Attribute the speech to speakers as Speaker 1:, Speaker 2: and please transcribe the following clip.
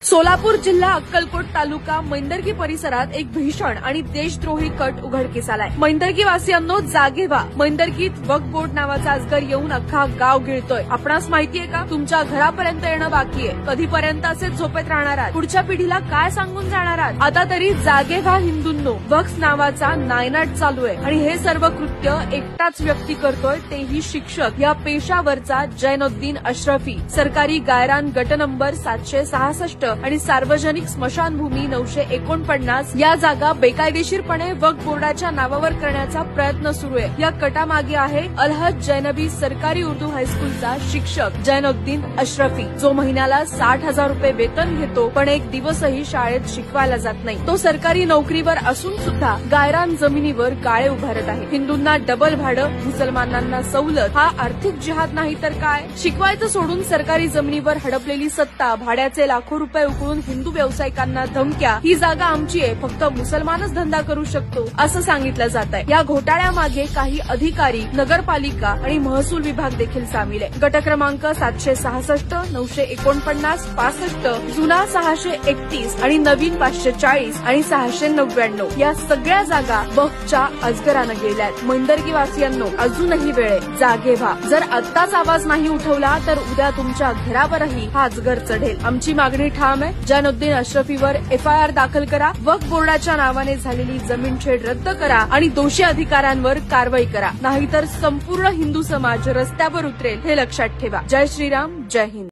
Speaker 1: सोलापूर जिल्हा अक्कलकोट तालुका मैंदर्गी परिसरात एक भीषण आणि देशद्रोही कट उघडकीस आलाय। मैंदर्गी वासियांनो जागे व्हा। मैंदर्गीत वक्फ बोर्ड नावाचा अजगर येऊन अख्खा गाव गिळतोय। आपणास माहितीये का तुमच्या घरापर्यंत येणं बाकी आहे। कधीपर्यंत असे झोपेत राहणार आहात? पुढच्या पिढीला काय सांगून जाणार आहात? आता तरी जागे व्हा हिंदूंनो। वक्फ नावाचा नायनाट चालू आहे आणि हे सर्व कृत्य एकटाच व्यक्ती करतोय, तेही शिक्षक या पेशावरचा जैनुद्दीन अशरफी। सरकारी गायरान गट नंबर 766 आणि सार्वजनिक स्मशानभूमी 949 या जागा बेकायदेशीरपणे वक्फ बोर्डाच्या नावावर करण्याचा प्रयत्न सुरू आहे। या कटामागे आहे अलहद जैनबी सरकारी उर्दू हायस्कूलचा शिक्षक जैनुद्दीन अशरफी, जो महिन्याला 60,000 रुपये वेतन घेतो, पण एक दिवसही शाळेत शिकवायला जात नाही। तो सरकारी नोकरीवर असून सुद्धा गायरान जमिनीवर गाळे उभारत आहे। हिंदूंना डबल भाडं, मुसलमानांना सवलत, हा आर्थिक जिहाद नाही तर काय? शिकवायचं सोडून सरकारी जमिनीवर हडपलेली सत्ता, भाड्याचे लाखो रुपये उकळून हिंदू व्यावसायिकांना धमक्या, ही जागा आमची आहे, फक्त मुसलमानच धंदा करू शकतो असं सांगितलं जात आहे। या घोटाळ्यामागे काही अधिकारी, नगरपालिका आणि महसूल विभाग देखील सामील आहे। गट क्रमांक 766, 949, 65, जुना 631 आणि नवीन 540 आणि 699 या सगळ्या जागा वक्फच्या अजगरानं गेल्यात। मैंदर्गी वासियांनो, अजूनही वेळ आहे, जागे व्हा। जर आत्ताच आवाज नाही उठवला तर उद्या तुमच्या घरावरही हा अजगर चढेल। आमची मागणी ठाम आहे, जैनुद्दीन अशरफीवर FIR दाखल करा, वक्फ बोर्डाच्या नावाने झालेली जमीन छेड रद्द करा आणि दोषी अधिकाऱ्यांवर कारवाई करा, नाहीतर संपूर्ण हिंदू समाज रस्त्यावर उतरेल, हे लक्षात ठेवा। जय श्रीराम, जय हिंद।